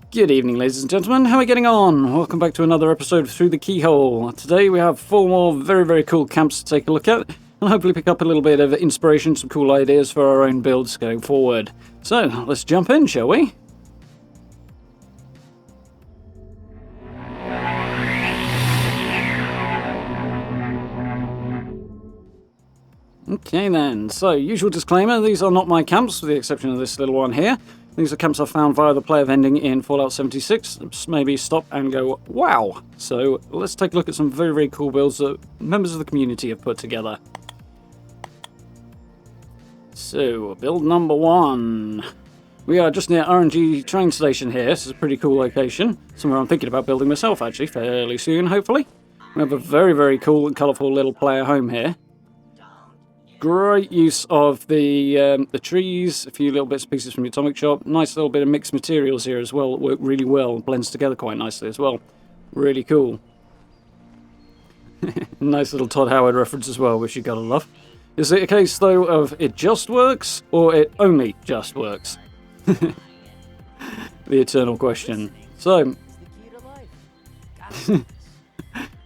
Good evening, ladies and gentlemen. How are we getting on? Welcome back to another episode of Through the Keyhole. Today we have 4 more very cool camps to take a look at, and hopefully pick up a little bit of inspiration, some cool ideas for our own builds going forward. So, let's jump in, shall we? Okay then, so usual disclaimer, these are not my camps, with the exception of this little one here. These are camps I found via the player vending in Fallout 76. Just maybe stop and go, wow! So let's take a look at some very cool builds that members of the community have put together. So, build number 1. We are just near RNG train station here. This is a pretty cool location. Somewhere I'm thinking about building myself, actually, fairly soon, hopefully. We have a very cool and colourful little player home here. Great use of the trees, a few little bits and pieces from your atomic shop. Nice little bit of mixed materials here as well. Work really well. Blends together quite nicely as well. Really cool. Nice little Todd Howard reference as well, which you gotta love. Is it a case, though, of it just works, or it only just works? The eternal question. So,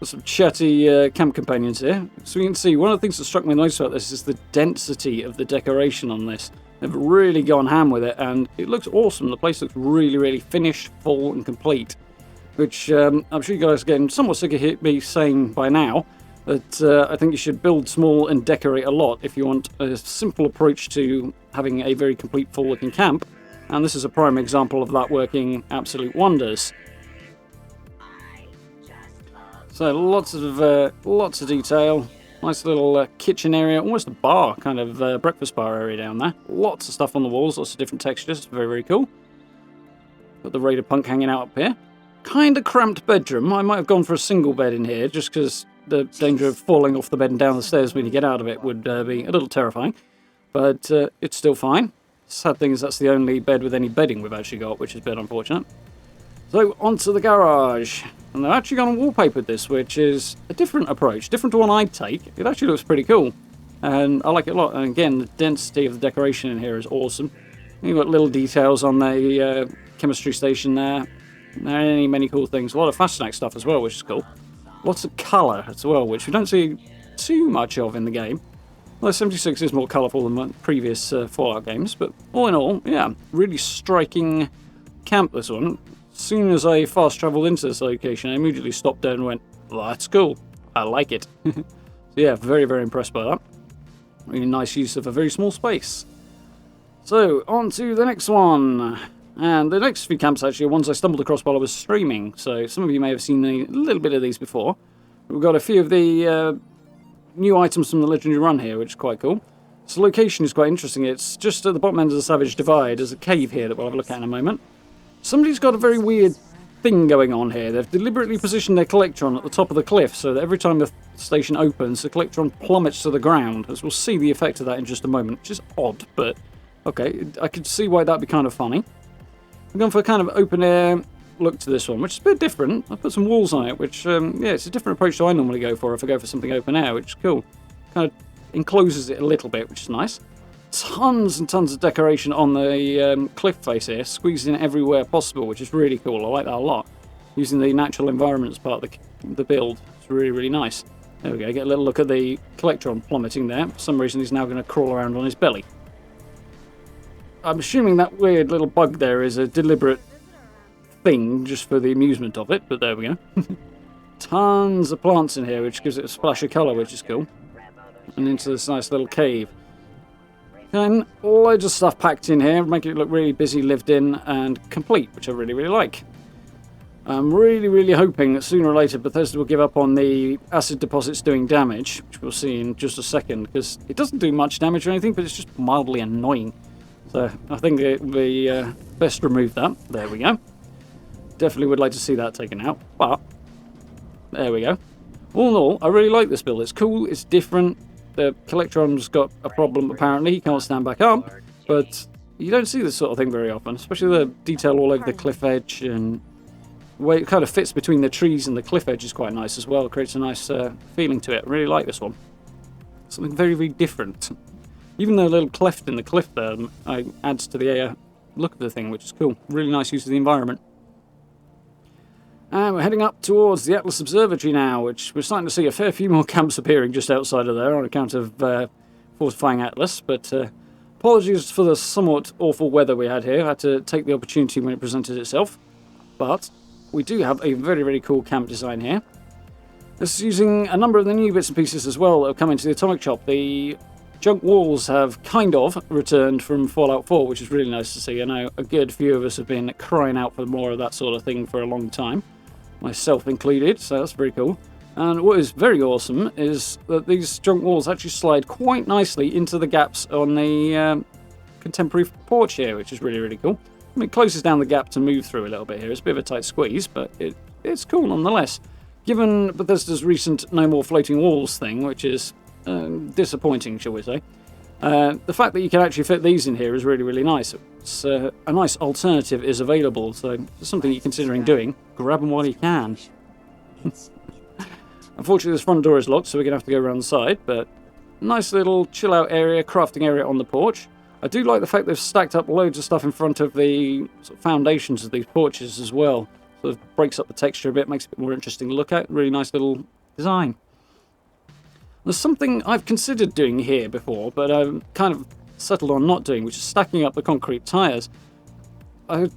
some chatty camp companions here. So we can see, one of the things that struck me most about this is the density of the decoration on this. They've really gone ham with it, and it looks awesome. The place looks really finished, full, and complete. Which I'm sure you guys are getting somewhat sick of me saying by now, that I think you should build small and decorate a lot if you want a simple approach to having a very complete, full-looking camp. And this is a prime example of that working absolute wonders. So lots of detail. Nice little kitchen area, almost a bar, kind of breakfast bar area down there. Lots of stuff on the walls, lots of different textures. Very cool. Got the Raider Punk hanging out up here. Kind of cramped bedroom. I might have gone for a single bed in here, just because the danger of falling off the bed and down the stairs when you get out of it would be a little terrifying. But it's still fine. Sad thing is that's the only bed with any bedding we've actually got, which is a bit unfortunate. So, onto the garage. And they've actually gone and wallpapered this, which is a different approach, different to one I'd take. It actually looks pretty cool, and I like it a lot. And again, the density of the decoration in here is awesome. You've got little details on the chemistry station there. Many cool things. A lot of fast snack stuff as well, which is cool. Lots of colour as well, which we don't see too much of in the game. Well, 76 is more colourful than previous Fallout games, but all in all, yeah, really striking camp, this one. As soon as I fast travelled into this location, I immediately stopped dead and went, well, that's cool. I like it. So yeah, very impressed by that. Really nice use of a very small space. So, on to the next one. And the next few camps actually are ones I stumbled across while I was streaming. So some of you may have seen a little bit of these before. We've got a few of the new items from the Legendary Run here, which is quite cool. This location is quite interesting. It's just at the bottom end of the Savage Divide. There's a cave here that we'll have a look at in a moment. Somebody's got a very weird thing going on here. They've deliberately positioned their Collectron at the top of the cliff so that every time the station opens, the Collectron plummets to the ground. As we'll see the effect of that in just a moment, which is odd, but okay, I could see why that'd be kind of funny. I'm going for a kind of open air look to this one, which is a bit different. I put some walls on it, which, yeah, it's a different approach to I normally go for if I go for something open air, which is cool. Kind of encloses it a little bit, which is nice. Tons and tons of decoration on the cliff face here, squeezed in everywhere possible, which is really cool. I like that a lot. Using the natural environment as part of the build. It's really nice. There we go, get a little look at the Collectron plummeting there. For some reason he's now going to crawl around on his belly. I'm assuming that weird little bug there is a deliberate thing just for the amusement of it, but there we go. Tons of plants in here, which gives it a splash of colour, which is cool. And into this nice little cave. And loads of stuff packed in here, making it look really busy, lived in, and complete, which I really like. I'm really hoping that sooner or later Bethesda will give up on the acid deposits doing damage, which we'll see in just a second, because it doesn't do much damage or anything, but it's just mildly annoying. So I think it would be best remove that. There we go. Definitely would like to see that taken out, but there we go. All in all, I really like this build. It's cool, it's different. The Collectron's got a problem, apparently. He can't stand back up, but you don't see this sort of thing very often, especially the detail all over the cliff edge, and the way it kind of fits between the trees and the cliff edge is quite nice as well. It creates a nice feeling to it. I really like this one. Something very different. Even the little cleft in the cliff there adds to the look of the thing, which is cool. Really nice use of the environment. And we're heading up towards the Atlas Observatory now, which we're starting to see a fair few more camps appearing just outside of there on account of fortifying Atlas. But apologies for the somewhat awful weather we had here. I had to take the opportunity when it presented itself. But we do have a very, very cool camp design here. This is using a number of the new bits and pieces as well that have come into the Atomic Shop. The junk walls have kind of returned from Fallout 4, which is really nice to see. I know a good few of us have been crying out for more of that sort of thing for a long time, myself included, so that's very cool. And what is very awesome is that these junk walls actually slide quite nicely into the gaps on the contemporary porch here, which is really, really cool. I mean, it closes down the gap to move through a little bit here. It's a bit of a tight squeeze, but it's cool nonetheless. Given Bethesda's recent No More Floating Walls thing, which is disappointing, shall we say, the fact that you can actually fit these in here is really, really nice. It's a nice alternative is available, so if there's something you're considering doing, grab them while you can. Unfortunately, this front door is locked, so we're going to have to go around the side, but nice little chill-out area, crafting area on the porch. I do like the fact they've stacked up loads of stuff in front of the sort of foundations of these porches as well. Sort of breaks up the texture a bit, makes it a bit more interesting to look at. Really nice little design. There's something I've considered doing here before, but I've kind of settled on not doing, which is stacking up the concrete tyres. I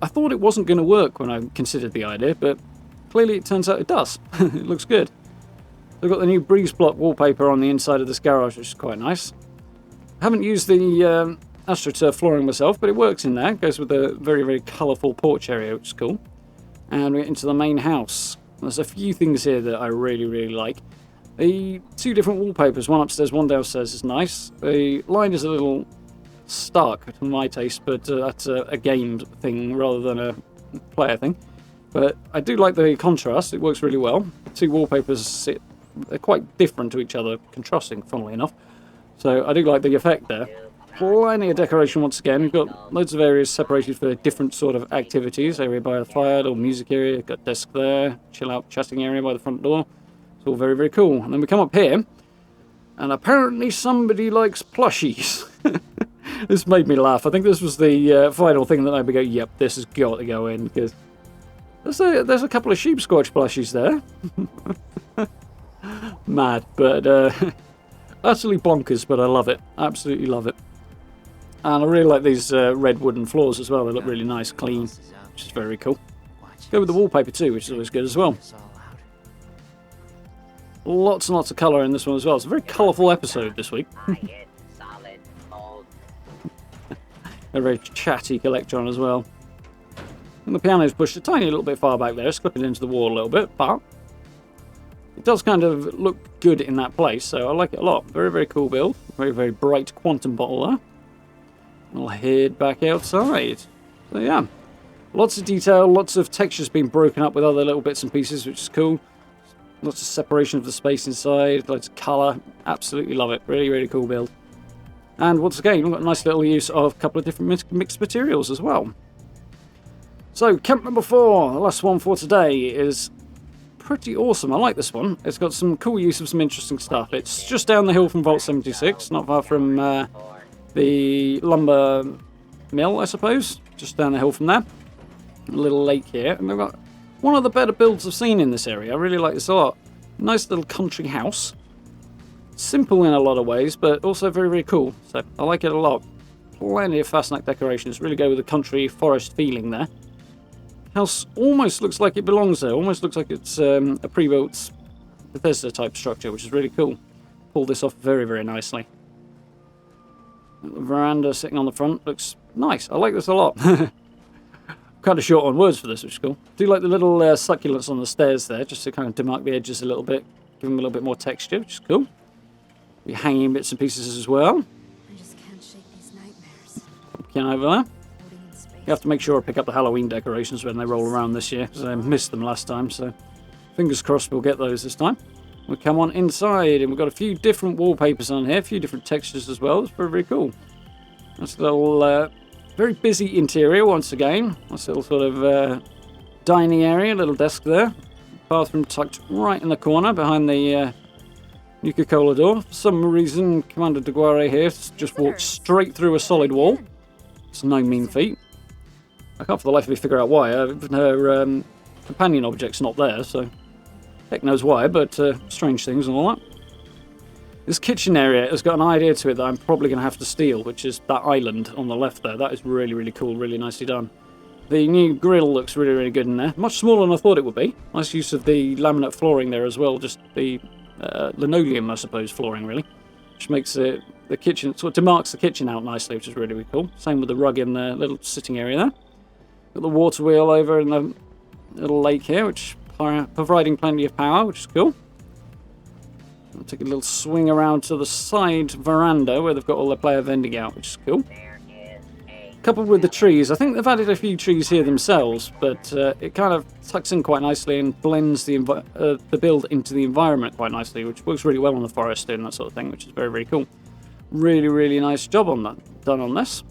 thought it wasn't going to work when I considered the idea, but clearly it turns out it does. It looks good. They've got the new breeze block wallpaper on the inside of this garage, which is quite nice. I haven't used the AstroTurf flooring myself, but it works in there. It goes with the very, very colourful porch area, which is cool. And we get into the main house. There's a few things here that I really, really like. The two different wallpapers, one upstairs, one downstairs, is nice. The line is a little stark to my taste, but that's a game thing rather than a player thing. But I do like the contrast. It works really well. The two wallpapers they're quite different to each other, contrasting, funnily enough. So I do like the effect there. Plenty of decoration once again. We've got loads of areas separated for different sort of activities. Area by the fire, little music area, got desk there, chill out chatting area by the front door. It's all very, very cool. And then we come up here, and apparently somebody likes plushies. This made me laugh. I think this was the final thing that made me go, yep, this has got to go in, because there's a couple of sheep squatch plushies there. Mad, but utterly bonkers, but I love it. Absolutely love it. And I really like these red wooden floors as well. They look really nice, clean, which is very cool. Go with the wallpaper too, which is always good as well. Lots and lots of colour in this one as well. It's a very colourful episode this week. A very chatty Electron as well. And the piano's pushed a tiny little bit far back there, slipping into the wall a little bit, but it does kind of look good in that place, so I like it a lot. Very, very cool build. Very, very bright quantum bottle there. I'll head back outside. So yeah, lots of detail, lots of textures being broken up with other little bits and pieces, which is cool. Lots of separation of the space inside, loads of colour. Absolutely love it. Really, really cool build. And once again, we've got a nice little use of a couple of different mixed materials as well. So, camp number 4, the last one for today, is pretty awesome. I like this one. It's got some cool use of some interesting stuff. It's just down the hill from Vault 76, not far from the lumber mill, I suppose. Just down the hill from there. A little lake here. And they've got one of the better builds I've seen in this area. I really like this a lot. Nice little country house. Simple in a lot of ways, but also very, very cool. So I like it a lot. Plenty of fastnac decorations. Really go with the country forest feeling there. House almost looks like it belongs there. Almost looks like it's a pre-built Bethesda type structure, which is really cool. Pulled this off very, very nicely. The veranda sitting on the front looks nice. I like this a lot. Kind of short on words for this, which is cool. Do like the little succulents on the stairs there, just to kind of demark the edges a little bit, give them a little bit more texture, which is cool. You're hanging bits and pieces as well. I just can't shake these nightmares. Pumpkin over there. You have to make sure I pick up the Halloween decorations when they roll around this year, because I missed them last time, so fingers crossed we'll get those this time. We come on inside, and we've got a few different wallpapers on here, a few different textures as well. It's very, very cool. Nice little, very busy interior once again. Nice little sort of dining area, little desk there. Bathroom tucked right in the corner behind the Nuka-Cola door. For some reason, Commander Deguare here just walked straight through a solid wall. It's no mean feat. I can't for the life of me figure out why. Her companion object's not there, so heck knows why, but strange things and all that. This kitchen area has got an idea to it that I'm probably going to have to steal, which is that island on the left there. That is really, really cool, really nicely done. The new grill looks really, really good in there. Much smaller than I thought it would be. Nice use of the laminate flooring there as well, just the linoleum, I suppose, flooring, really. Which makes the kitchen, sort of demarks the kitchen out nicely, which is really, really cool. Same with the rug in the little sitting area there. Got the water wheel over in the little lake here, which providing plenty of power, which is cool. I'll take a little swing around to the side veranda where they've got all their player vending out, which is cool. Coupled with the trees, I think they've added a few trees here themselves, but it kind of tucks in quite nicely and blends the build into the environment quite nicely, which works really well on the forest and that sort of thing, which is very, very cool. Really, really nice job on that, done on this.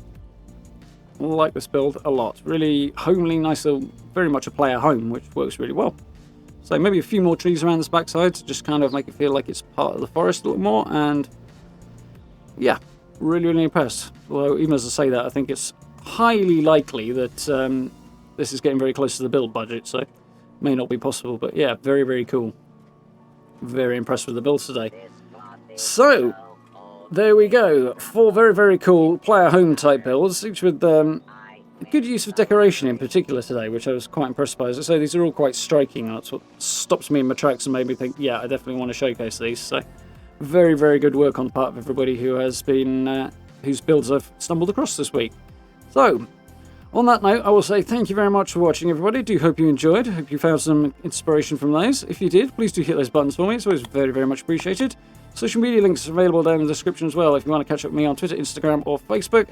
I like this build a lot. Really homely, nice little, very much a player home, which works really well. So maybe a few more trees around this backside to just kind of make it feel like it's part of the forest a little more, and yeah, really, really impressed. Although, even as I say that, I think it's highly likely that this is getting very close to the build budget, so it may not be possible, but yeah, very, very cool. Very impressed with the build today. So, there we go. 4 very, very cool player home type builds, each with good use of decoration in particular today, which I was quite impressed by. As I say, these are all quite striking, and that's what stops me in my tracks and made me think, yeah, I definitely want to showcase these. So, very, very good work on the part of everybody who has been, whose builds I've stumbled across this week. So, on that note, I will say thank you very much for watching, everybody. Do hope you enjoyed. Hope you found some inspiration from those. If you did, please do hit those buttons for me. It's always very, very much appreciated. Social media links are available down in the description as well if you want to catch up with me on Twitter, Instagram, or Facebook.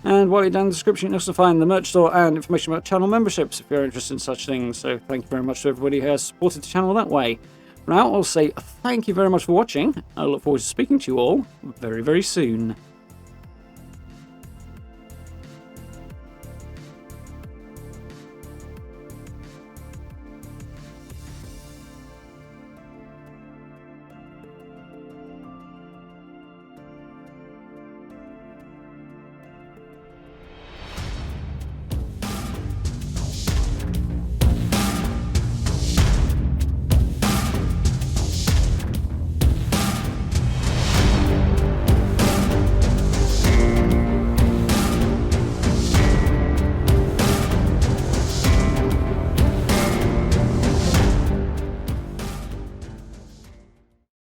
And while you're down in the description, you'll also find the merch store and information about channel memberships if you're interested in such things. So thank you very much to everybody who has supported the channel that way. For now, I'll say thank you very much for watching. I look forward to speaking to you all very, very soon.